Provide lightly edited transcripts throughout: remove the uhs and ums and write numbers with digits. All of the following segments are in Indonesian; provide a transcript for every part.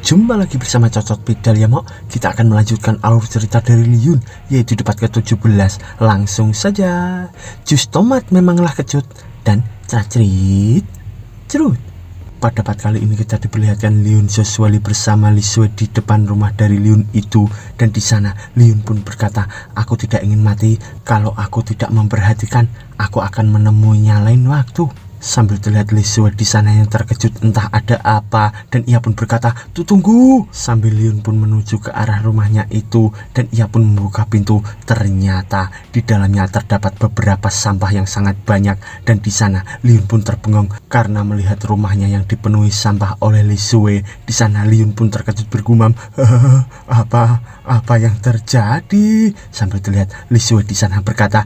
Jumpa lagi bersama Cocot Pedal ya Mok. Kita akan melanjutkan alur cerita dari Liyun, yaitu debat ke-17. Langsung saja. Jus tomat memanglah kecut dan cacrit cerut. Pada part kali ini kita diperlihatkan Liyun Soswali bersama Lisue di depan rumah dari Liyun itu. Dan di sana Liyun pun berkata, aku tidak ingin mati. Kalau aku tidak memperhatikan, aku akan menemuinya lain waktu. Sambil terlihat Lisue di sana yang terkejut entah ada apa, dan ia pun berkata, tunggu. Sambil Liyun pun menuju ke arah rumahnya itu, dan ia pun membuka pintu. Ternyata di dalamnya terdapat beberapa sampah yang sangat banyak, dan di sana Liyun pun terbengong karena melihat rumahnya yang dipenuhi sampah oleh Lisue. Di sana Liyun pun terkejut bergumam, apa yang terjadi? Sambil terlihat Lisue di sana berkata,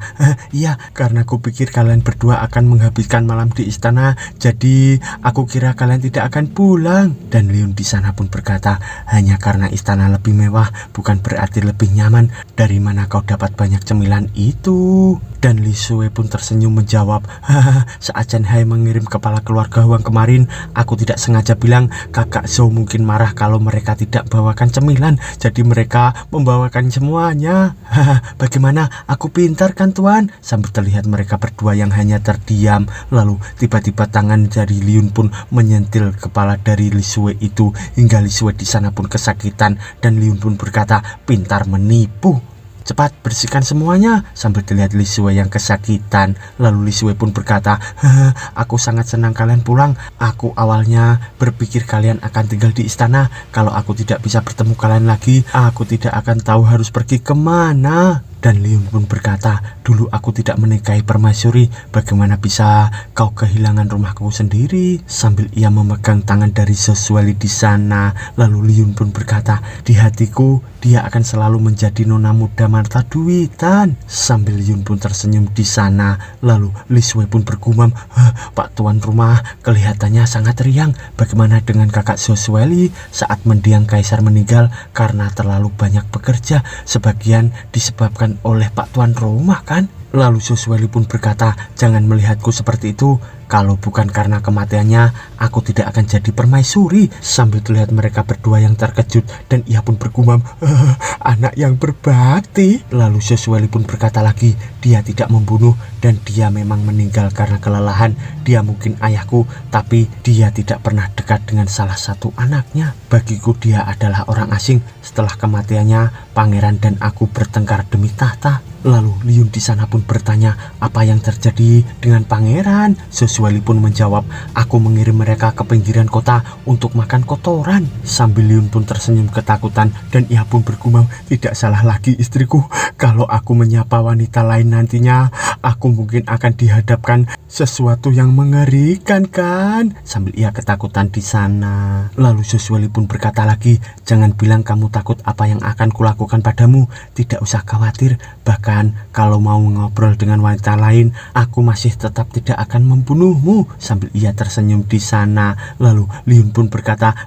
iya, karena aku pikir kalian berdua akan menghabiskan malam di istana, jadi aku kira kalian tidak akan pulang. Dan Liyun di sana pun berkata, hanya karena istana lebih mewah bukan berarti lebih nyaman. Dari mana kau dapat banyak cemilan itu? Dan Lisue pun tersenyum menjawab, saat Chen Hai mengirim kepala keluarga Huang kemarin, aku tidak sengaja bilang kakak Zhou mungkin marah kalau mereka tidak bawakan cemilan, jadi mereka membawakan semuanya. Bagaimana? Aku pintar kan tuan? Sambil terlihat mereka berdua yang hanya terdiam. Lalu tiba-tiba tangan dari Liyun pun menyentil kepala dari Lisue itu, hingga Lisue di sana pun kesakitan. Dan Liyun pun berkata, pintar menipu. Cepat bersihkan semuanya. Sambil terlihat Lisue yang kesakitan. Lalu Lisue pun berkata, aku sangat senang kalian pulang. Aku awalnya berpikir kalian akan tinggal di istana. Kalau aku tidak bisa bertemu kalian lagi, aku tidak akan tahu harus pergi kemana. Dan Liyun pun berkata, dulu aku tidak menikahi permaisuri, bagaimana bisa kau kehilangan rumahku sendiri? Sambil ia memegang tangan dari Soswali di sana. Lalu Liyun pun berkata, di hatiku dia akan selalu menjadi nona muda mata duitan. Sambil Liyun pun tersenyum di sana. Lalu Lisue pun bergumam, Pak tuan rumah kelihatannya sangat riang. Bagaimana dengan kakak Soswali? Saat mendiang kaisar meninggal karena terlalu banyak bekerja, sebagian disebabkan oleh Pak tuan rumah kan? Lalu Soswali pun berkata, jangan melihatku seperti itu. Kalau bukan karena kematiannya, aku tidak akan jadi permaisuri. Sambil terlihat mereka berdua yang terkejut, dan ia pun bergumam, anak yang berbakti. Lalu Soswali pun berkata lagi, dia tidak membunuh, dan dia memang meninggal karena kelelahan. Dia mungkin ayahku, tapi dia tidak pernah dekat dengan salah satu anaknya. Bagiku dia adalah orang asing. Setelah kematiannya, pangeran dan aku bertengkar demi tahta. Lalu Liyun di sana pun bertanya, apa yang terjadi dengan pangeran? Soswali pun menjawab, aku mengirim mereka ke pinggiran kota untuk makan kotoran. Sambil Liyun pun tersenyum ketakutan, dan ia pun bergumam, tidak salah lagi istriku. Kalau aku menyapa wanita lain nantinya, aku mungkin akan dihadapkan sesuatu yang mengerikan kan? Sambil ia ketakutan di sana. Lalu Soswali pun berkata lagi, jangan bilang kamu takut apa yang akan kulakukan padamu. Tidak usah khawatir, bahkan kalau mau ngobrol dengan wanita lain, aku masih tetap tidak akan membunuhmu. Sambil ia tersenyum di sana. Lalu Liyun pun berkata,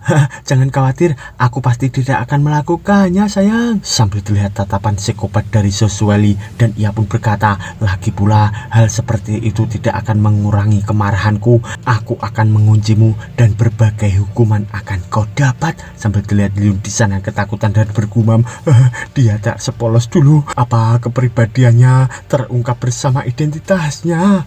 jangan khawatir, aku pasti tidak akan melakukannya sayang. Sambil terlihat tatapan psikopat dari Soswali, dan ia pun berkata, lagi pula hal seperti itu tidak akan mengurangi kemarahanku. Aku akan menguncimu dan berbagai hukuman akan kau dapat. Sambil terlihat Liyun di sana ketakutan dan bergumam, dia tak sepolos dulu. Apa kepribadiannya terungkap bersama identitasnya?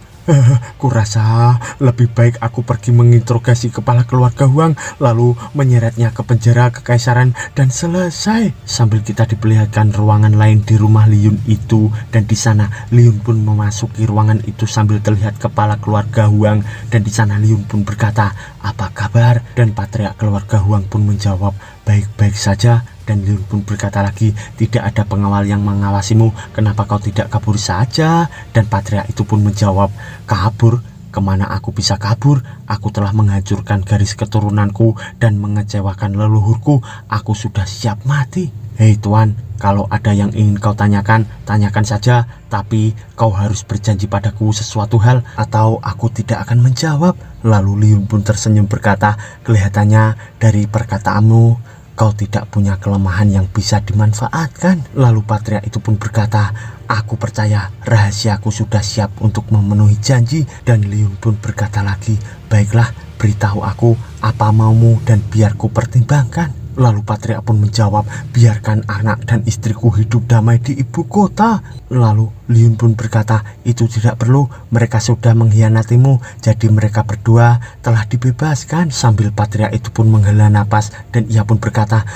Kurasa lebih baik aku pergi menginterogasi kepala keluarga Huang, lalu menyeretnya ke penjara kekaisaran dan selesai. Sambil kita diperlihatkan ruangan lain di rumah Liyun itu, dan di sana Liyun pun memasuki ruangan itu sambil terlihat kepala keluarga Huang. Dan di sana Liyun pun berkata, apa kabar? Dan patriark keluarga Huang pun menjawab, baik-baik saja. Dan Liyun pun berkata lagi, tidak ada pengawal yang mengawasimu, kenapa kau tidak kabur saja? Dan patriark itu pun menjawab, kabur? Kemana aku bisa kabur? Aku telah menghancurkan garis keturunanku dan mengecewakan leluhurku. Aku sudah siap mati. Hei tuan, kalau ada yang ingin kau tanyakan, tanyakan saja. Tapi kau harus berjanji padaku sesuatu hal, atau aku tidak akan menjawab. Lalu Liyun pun tersenyum berkata, kelihatannya dari perkataanmu kau tidak punya kelemahan yang bisa dimanfaatkan. Lalu patriark itu pun berkata, aku percaya rahasiaku sudah siap untuk memenuhi janji. Dan Liyun pun berkata lagi, baiklah, beritahu aku apa maumu dan biar ku pertimbangkan. Lalu Patria pun menjawab, biarkan anak dan istriku hidup damai di ibu kota. Lalu Liun pun berkata, itu tidak perlu, mereka sudah mengkhianatimu, jadi mereka berdua telah dibebaskan. Sambil Patria itu pun menghela napas dan ia pun berkata,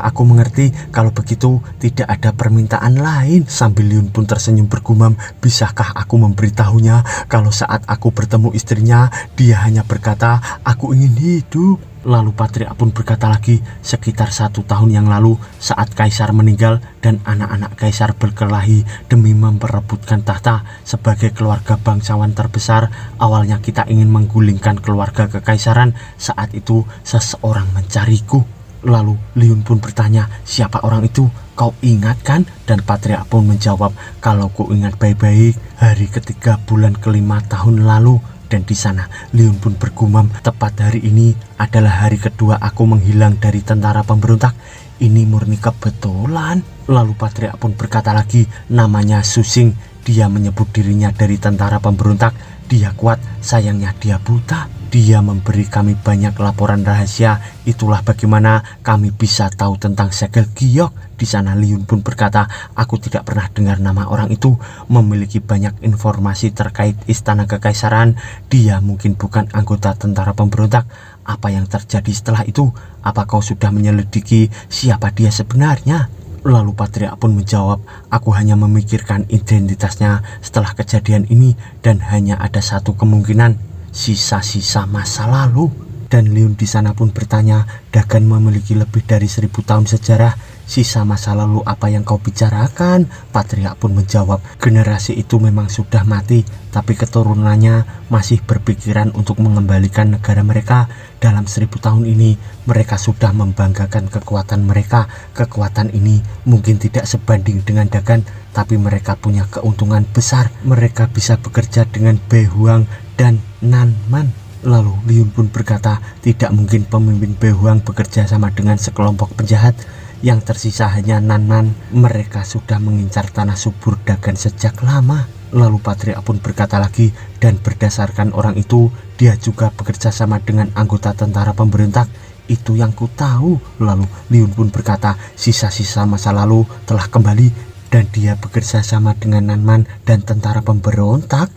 aku mengerti, kalau begitu tidak ada permintaan lain. Sambil Liun pun tersenyum bergumam, bisakah aku memberitahunya kalau saat aku bertemu istrinya, dia hanya berkata, aku ingin hidup. Lalu Patria pun berkata lagi, sekitar 1 tahun yang lalu saat kaisar meninggal dan anak-anak kaisar berkelahi demi memperebutkan tahta sebagai keluarga bangsawan terbesar, awalnya kita ingin menggulingkan keluarga kekaisaran. Saat itu seseorang mencariku. Lalu Liun pun bertanya, siapa orang itu? Kau ingat kan? Dan Patria pun menjawab, kalau ku ingat baik-baik, hari ketiga bulan kelima tahun lalu. Dan di sana Liun pun bergumam, tepat hari ini adalah hari kedua aku menghilang dari tentara pemberontak. Ini murni kebetulan. Lalu Patria pun berkata lagi, namanya Susing. Dia menyebut dirinya dari tentara pemberontak. Dia kuat, sayangnya dia buta. Dia memberi kami banyak laporan rahasia. Itulah bagaimana kami bisa tahu tentang segel giok. Di sana Liun pun berkata, aku tidak pernah dengar nama orang itu, memiliki banyak informasi terkait istana kekaisaran. Dia mungkin bukan anggota tentara pemberontak. Apa yang terjadi setelah itu? Apa kau sudah menyelidiki siapa dia sebenarnya? Lalu Patria pun menjawab, aku hanya memikirkan identitasnya setelah kejadian ini dan hanya ada satu kemungkinan, sisa-sisa masa lalu. Dan Liun di sana pun bertanya, Dagan memiliki lebih dari 1000 tahun sejarah. Sisa masa lalu apa yang kau bicarakan? Patria pun menjawab, generasi itu memang sudah mati, tapi keturunannya masih berpikiran untuk mengembalikan negara mereka. Dalam 1000 tahun ini, mereka sudah membanggakan kekuatan mereka. Kekuatan ini mungkin tidak sebanding dengan Dagan, tapi mereka punya keuntungan besar. Mereka bisa bekerja dengan Behuang dan Nanman. Lalu Liun pun berkata, tidak mungkin pemimpin Behuang bekerja sama dengan sekelompok penjahat. Yang tersisa hanya Nanman. Mereka sudah mengincar tanah subur Dagan sejak lama. Lalu Patria pun berkata lagi, dan berdasarkan orang itu, dia juga bekerja sama dengan anggota tentara pemberontak. Itu yang ku tahu. Lalu Liun pun berkata, sisa-sisa masa lalu telah kembali dan dia bekerja sama dengan Nanman dan tentara pemberontak.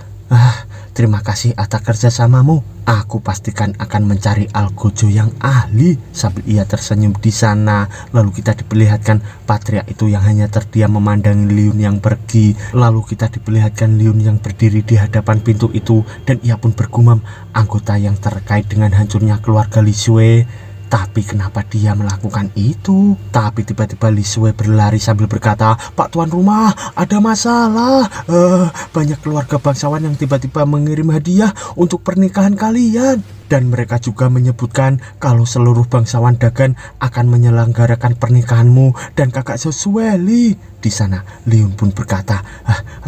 Terima kasih atas kerjasamamu. Aku pastikan akan mencari Algojo yang ahli. Sambil ia tersenyum di sana, lalu kita diperlihatkan Patria itu yang hanya terdiam memandangi Liun yang pergi. Lalu kita diperlihatkan Liun yang berdiri di hadapan pintu itu dan ia pun bergumam, anggota yang terkait dengan hancurnya keluarga Li Shui. Tapi kenapa dia melakukan itu? Tapi tiba-tiba Li Shui berlari sambil berkata, Pak Tuan Rumah, ada masalah. Banyak keluarga bangsawan yang tiba-tiba mengirim hadiah untuk pernikahan kalian. Dan mereka juga menyebutkan kalau seluruh bangsawan Dagan akan menyelenggarakan pernikahanmu dan kakak Sesueli. Di sana Liun pun berkata,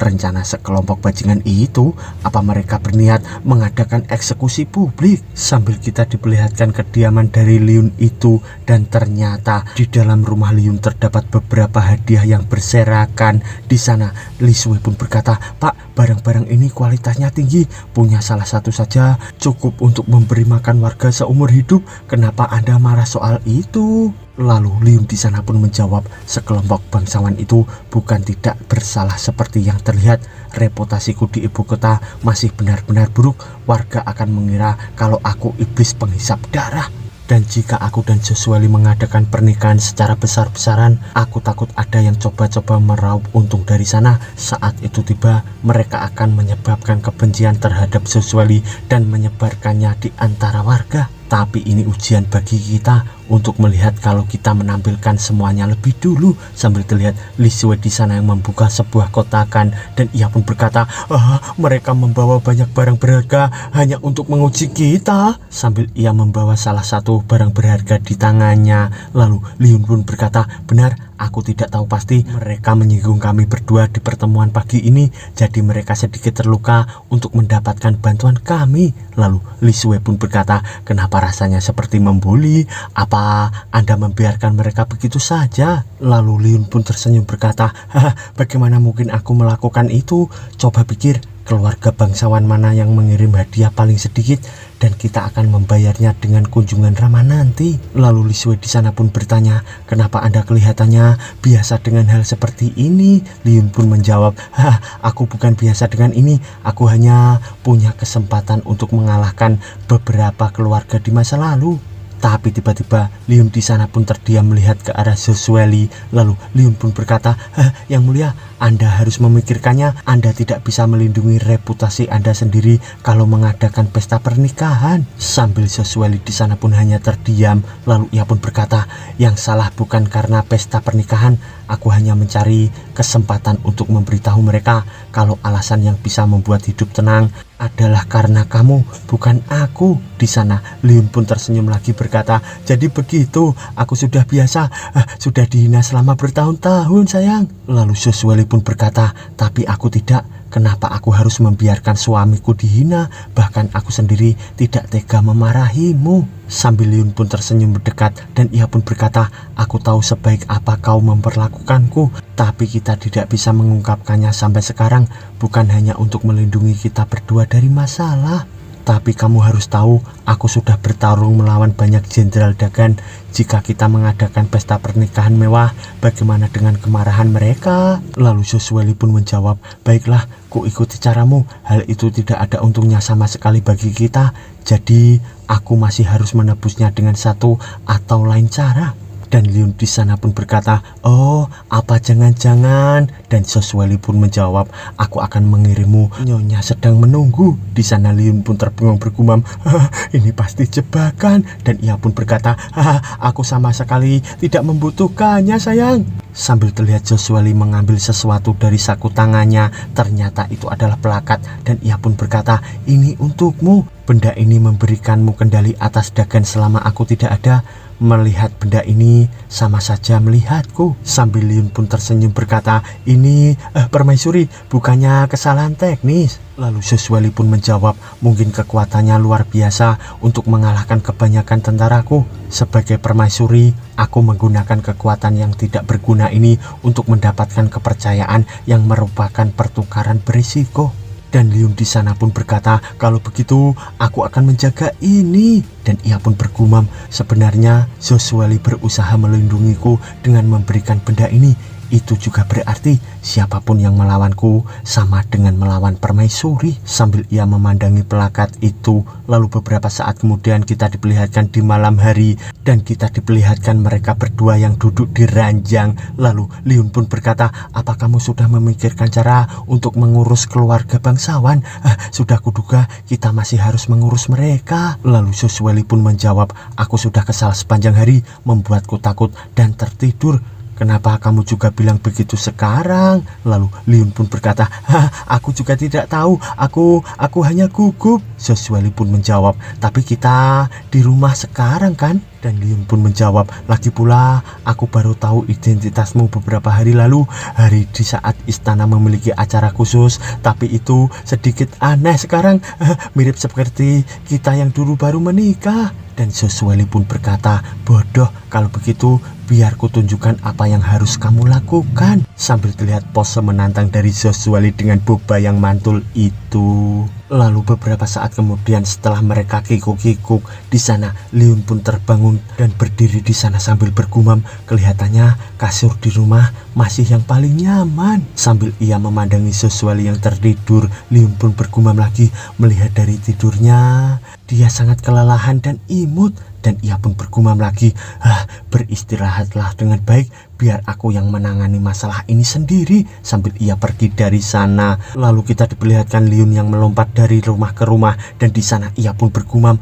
rencana sekelompok bajingan itu, apa mereka berniat mengadakan eksekusi publik? Sambil kita diperlihatkan kediaman dari Liun itu, dan ternyata di dalam rumah Liun terdapat beberapa hadiah yang berserakan. Di sana Li Shui pun berkata, Pak, barang-barang ini kualitasnya tinggi, punya salah satu saja cukup untuk memberi makan warga seumur hidup. Kenapa Anda marah soal itu? Lalu Liun di sana pun menjawab, sekelompok bangsawan itu bukan tidak bersalah seperti yang terlihat. Reputasiku di ibu kota masih benar-benar buruk. Warga akan mengira kalau aku iblis penghisap darah. Dan jika aku dan Sesueli mengadakan pernikahan secara besar-besaran, aku takut ada yang coba-coba meraup untung dari sana. Saat itu tiba, mereka akan menyebabkan kebencian terhadap Sesueli dan menyebarkannya di antara warga. Tapi ini ujian bagi kita untuk melihat kalau kita menampilkan semuanya lebih dulu. Sambil terlihat Li Shui di sana yang membuka sebuah kotakan dan ia pun berkata, mereka membawa banyak barang berharga hanya untuk menguji kita. Sambil ia membawa salah satu barang berharga di tangannya. Lalu Liun pun berkata, benar, aku tidak tahu pasti. Mereka menyinggung kami berdua di pertemuan pagi ini, jadi mereka sedikit terluka untuk mendapatkan bantuan kami. Lalu Li Shui pun berkata, kenapa rasanya seperti membuli? Apa Anda membiarkan mereka begitu saja? Lalu Liun pun tersenyum berkata, bagaimana mungkin aku melakukan itu? Coba pikir, keluarga bangsawan mana yang mengirim hadiah paling sedikit dan kita akan membayarnya dengan kunjungan ramah nanti. Lalu Li Shui di sana pun bertanya, kenapa Anda kelihatannya biasa dengan hal seperti ini? Liun pun menjawab, aku bukan biasa dengan ini, aku hanya punya kesempatan untuk mengalahkan beberapa keluarga di masa lalu. Tapi tiba-tiba Liun di sana pun terdiam melihat ke arah Josueli. Lalu Liun pun berkata, Yang Mulia, Anda harus memikirkannya. Anda tidak bisa melindungi reputasi Anda sendiri kalau mengadakan pesta pernikahan. Sambil Josueli di sana pun hanya terdiam. Lalu ia pun berkata, yang salah bukan karena pesta pernikahan. Aku hanya mencari kesempatan untuk memberitahu mereka kalau alasan yang bisa membuat hidup tenang adalah karena kamu, bukan aku. Di sana Liun pun tersenyum lagi berkata, jadi begitu, aku sudah biasa, sudah dihina selama bertahun-tahun sayang. Lalu Josueli pun berkata, tapi aku tidak. Kenapa aku harus membiarkan suamiku dihina? Bahkan aku sendiri tidak tega memarahimu. Sambil Liun pun tersenyum mendekat dan ia pun berkata, aku tahu sebaik apa kau memperlakukanku, tapi kita tidak bisa mengungkapkannya sampai sekarang, bukan hanya untuk melindungi kita berdua dari masalah. Tapi kamu harus tahu, aku sudah bertarung melawan banyak jenderal Dagan. Jika kita mengadakan pesta pernikahan mewah, bagaimana dengan kemarahan mereka? Lalu Josueli pun menjawab, baiklah, ku ikuti caramu. Hal itu tidak ada untungnya sama sekali bagi kita. Jadi aku masih harus menebusnya dengan satu atau lain cara. Dan Liun di sana pun berkata, oh, apa jangan-jangan? Dan Josueli pun menjawab, aku akan mengirimmu. Nyonya sedang menunggu. Di sana Liun pun terbengong bergumam, ini pasti jebakan. Dan ia pun berkata, aku sama sekali tidak membutuhkannya sayang. Sambil terlihat Josueli mengambil sesuatu dari saku tangannya, ternyata itu adalah pelakat. Dan ia pun berkata, ini untukmu. Benda ini memberikanmu kendali atas Dagan selama aku tidak ada. Melihat benda ini sama saja melihatku. Sambil Liun pun tersenyum berkata, ini permaisuri, bukannya kesalahan teknis. Lalu Josueli pun menjawab, mungkin kekuatannya luar biasa untuk mengalahkan kebanyakan tentaraku. Sebagai permaisuri, aku menggunakan kekuatan yang tidak berguna ini untuk mendapatkan kepercayaan yang merupakan pertukaran berisiko. Dan Liun di sana pun berkata, kalau begitu aku akan menjaga ini. Dan ia pun bergumam, sebenarnya Josueli berusaha melindungiku dengan memberikan benda ini. Itu juga berarti siapapun yang melawanku sama dengan melawan permaisuri. Sambil ia memandangi pelakat itu, lalu beberapa saat kemudian kita diperlihatkan di malam hari dan kita diperlihatkan mereka berdua yang duduk di ranjang. Lalu Liun pun berkata, apa kamu sudah memikirkan cara untuk mengurus keluarga bangsawan? Sudah kuduga kita masih harus mengurus mereka. Lalu Josueli pun menjawab, aku sudah kesal sepanjang hari, membuatku takut dan tertidur. Kenapa kamu juga bilang begitu sekarang? Lalu Liun pun berkata, aku juga tidak tahu, aku hanya gugup. Josueli pun menjawab, tapi kita di rumah sekarang kan? Dan Liun pun menjawab, lagi pula aku baru tahu identitasmu beberapa hari lalu, hari di saat istana memiliki acara khusus. Tapi itu sedikit aneh sekarang, mirip seperti kita yang dulu baru menikah. Dan Josueli pun berkata, bodoh, kalau begitu biar kutunjukkan apa yang harus kamu lakukan. Sambil terlihat pose menantang dari Josueli dengan boba yang mantul itu. Lalu beberapa saat kemudian setelah mereka kikuk-kikuk di sana, Liun pun terbangun dan berdiri di sana sambil bergumam, kelihatannya kasur di rumah masih yang paling nyaman. Sambil ia memandangi Josueli yang tertidur, Liun pun bergumam lagi, melihat dari tidurnya dia sangat kelelahan dan imut. Dan ia pun bergumam lagi, beristirahatlah dengan baik, biar aku yang menangani masalah ini sendiri. Sambil ia pergi dari sana. Lalu kita diperlihatkan Liun yang melompat dari rumah ke rumah. Dan di sana ia pun bergumam,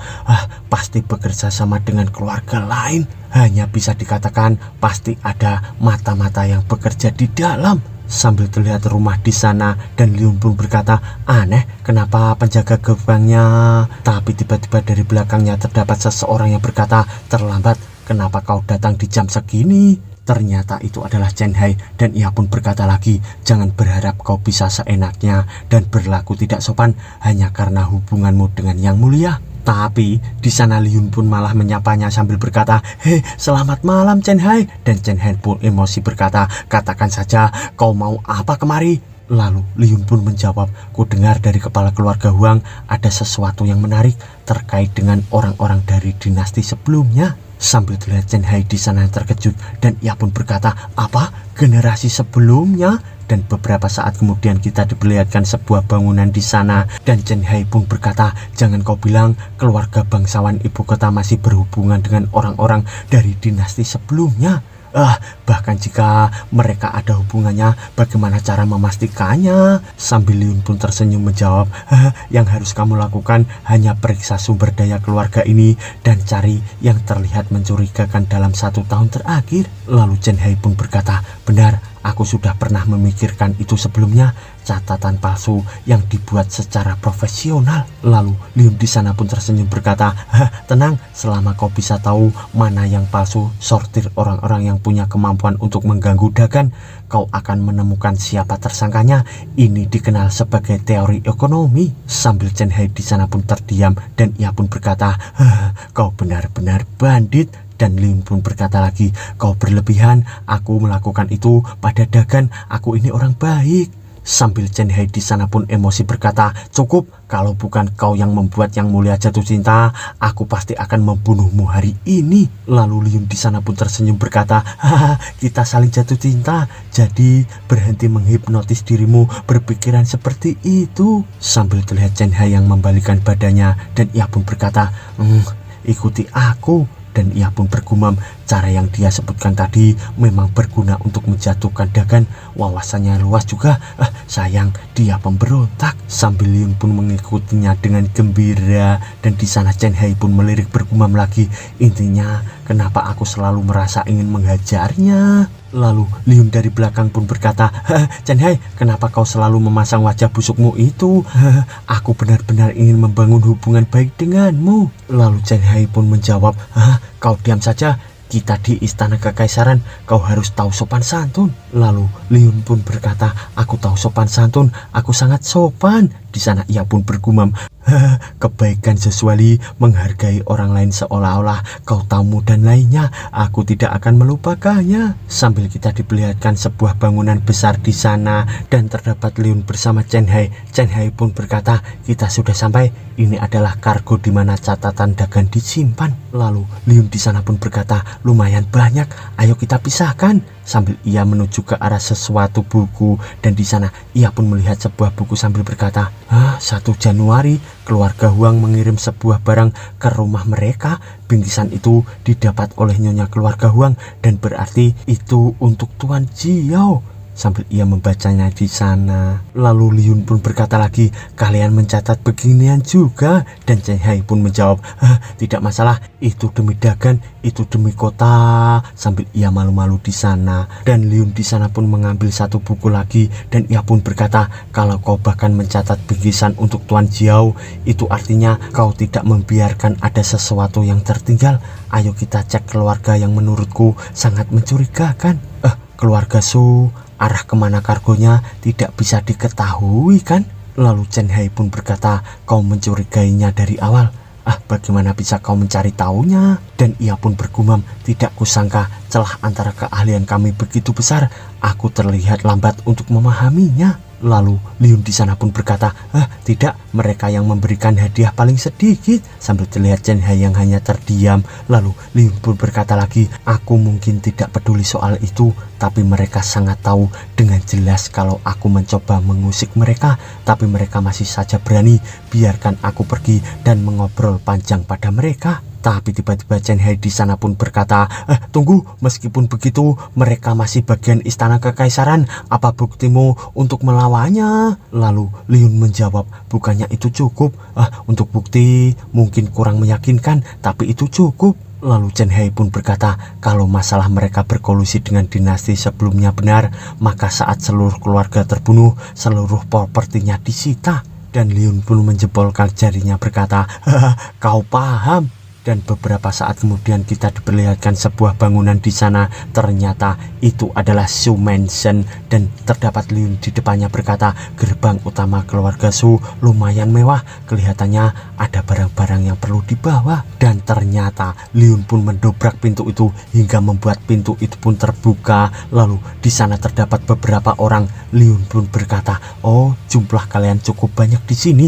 pasti bekerja sama dengan keluarga lain. Hanya bisa dikatakan pasti ada mata-mata yang bekerja di dalam. Sambil terlihat rumah di sana dan Liun pun berkata, aneh, kenapa penjaga gerbangnya? Tapi tiba-tiba dari belakangnya terdapat seseorang yang berkata, terlambat, kenapa kau datang di jam segini? Ternyata itu adalah Chen Hai dan ia pun berkata lagi, jangan berharap kau bisa seenaknya dan berlaku tidak sopan hanya karena hubunganmu dengan Yang Mulia. Tapi di sana Liun pun malah menyapanya sambil berkata, hei, selamat malam Chen Hai. Dan Chen Hai pun emosi berkata, katakan saja kau mau apa kemari. Lalu Liun pun menjawab, ku dengar dari kepala keluarga Huang ada sesuatu yang menarik terkait dengan orang-orang dari dinasti sebelumnya. Sambil terlihat Chen Hai di sana terkejut dan ia pun berkata, apa? Generasi sebelumnya? Dan beberapa saat kemudian kita diperlihatkan sebuah bangunan di sana dan Chen Hai pun berkata, jangan kau bilang keluarga bangsawan ibu kota masih berhubungan dengan orang-orang dari dinasti sebelumnya. Bahkan jika mereka ada hubungannya, bagaimana cara memastikannya? Sambil Liun pun tersenyum menjawab, yang harus kamu lakukan hanya periksa sumber daya keluarga ini dan cari yang terlihat mencurigakan dalam 1 tahun terakhir. Lalu Chen Hai pun berkata, benar, aku sudah pernah memikirkan itu sebelumnya, catatan palsu yang dibuat secara profesional. Lalu Liun di sana pun tersenyum berkata, tenang, selama kau bisa tahu mana yang palsu, sortir orang-orang yang punya kemampuan untuk mengganggu dagan, kau akan menemukan siapa tersangkanya. Ini dikenal sebagai teori ekonomi. Sambil Chen Hai di sana pun terdiam dan ia pun berkata, kau benar-benar bandit. Dan Liun pun berkata lagi, kau berlebihan, aku melakukan itu pada dagan, aku ini orang baik. Sambil Chen Hai di sana pun emosi berkata, cukup, kalau bukan kau yang membuat Yang Mulia jatuh cinta, aku pasti akan membunuhmu hari ini. Lalu Liun di sana pun tersenyum berkata, kita saling jatuh cinta, jadi berhenti menghipnotis dirimu berpikiran seperti itu. Sambil terlihat Chen Hai yang membalikan badannya dan ia pun berkata, ikuti aku. Dan ia pun bergumam, cara yang dia sebutkan tadi memang berguna untuk menjatuhkan dagan, wawasannya luas juga, sayang dia pemberontak. Sambil Liun pun mengikutinya dengan gembira dan di sana Chen Hai pun melirik bergumam lagi, intinya kenapa aku selalu merasa ingin menghajarnya. Lalu Liun dari belakang pun berkata, Chen Hai, kenapa kau selalu memasang wajah busukmu itu? Aku benar-benar ingin membangun hubungan baik denganmu. Lalu Chen Hai pun menjawab, kau diam saja, kita di istana kekaisaran, kau harus tahu sopan santun. Lalu Liun pun berkata, aku tahu sopan santun, aku sangat sopan. Di sana ia pun bergumam, kebaikan sesuai menghargai orang lain seolah-olah kau tamu dan lainnya, aku tidak akan melupakannya. Sambil kita diperlihatkan sebuah bangunan besar di sana dan terdapat Liun bersama Chen Hai. Chen Hai pun berkata, kita sudah sampai, ini adalah kargo di mana catatan dagang disimpan. Lalu Liun di sana pun berkata, lumayan banyak, ayo kita pisahkan. Sambil ia menuju ke arah sesuatu buku dan di sana ia pun melihat sebuah buku sambil berkata, 1 Januari keluarga Huang mengirim sebuah barang ke rumah mereka. Bingkisan itu didapat oleh nyonya keluarga Huang dan berarti itu untuk Tuan Jiao. Sambil ia membacanya di sana. Lalu Liun pun berkata lagi, kalian mencatat beginian juga? Dan Chen Hai pun menjawab, tidak masalah, itu demi dagan, itu demi kota. Sambil ia malu-malu di sana. Dan Liun di sana pun mengambil satu buku lagi dan ia pun berkata, kalau kau bahkan mencatat bingkisan untuk Tuan Jiao, itu artinya kau tidak membiarkan ada sesuatu yang tertinggal. Ayo kita cek keluarga yang menurutku sangat mencurigakan. Keluarga Su, arah kemana kargonya tidak bisa diketahui kan? Lalu Chen Hai pun berkata, kau mencurigainya dari awal. Bagaimana bisa kau mencari tahunya? Dan ia pun bergumam, tidak kusangka celah antara keahlian kami begitu besar. Aku terlihat lambat untuk memahaminya. Lalu Liun di sana pun berkata, tidak, mereka yang memberikan hadiah paling sedikit. Sambil terlihat Chen Hai yang hanya terdiam. Lalu Liun pun berkata lagi, aku mungkin tidak peduli soal itu, tapi mereka sangat tahu dengan jelas kalau aku mencoba mengusik mereka, tapi mereka masih saja berani. Biarkan aku pergi dan mengobrol panjang pada mereka. Tapi tiba-tiba Chen Hai di sana pun berkata, tunggu, meskipun begitu mereka masih bagian istana kekaisaran, apa buktimu untuk melawannya? Lalu Liun menjawab, bukannya itu cukup? Untuk bukti mungkin kurang meyakinkan, tapi itu cukup. Lalu Chen Hai pun berkata, kalau masalah mereka berkolusi dengan dinasti sebelumnya benar, maka saat seluruh keluarga terbunuh, seluruh propertinya disita. Dan Liun pun menjempolkan jarinya berkata, kau paham? Dan beberapa saat kemudian kita diperlihatkan sebuah bangunan di sana. Ternyata itu adalah Su Mansion dan terdapat Leon di depannya berkata, gerbang utama keluarga Su lumayan mewah. Kelihatannya ada barang-barang yang perlu dibawa. Dan ternyata Leon pun mendobrak pintu itu hingga membuat pintu itu pun terbuka. Lalu di sana terdapat beberapa orang. Leon pun berkata, oh, jumlah kalian cukup banyak di sini.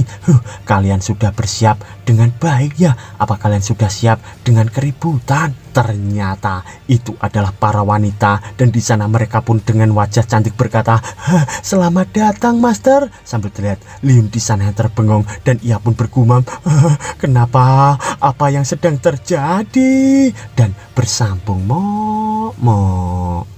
Kalian sudah bersiap dengan baik ya? Apa kalian sudah siap dengan keributan? Ternyata itu adalah para wanita dan di sana mereka pun dengan wajah cantik berkata, selamat datang Master. Sambil terlihat Leon di sana yang terbengong dan ia pun bergumam, kenapa? Apa yang sedang terjadi? Dan bersambung mo.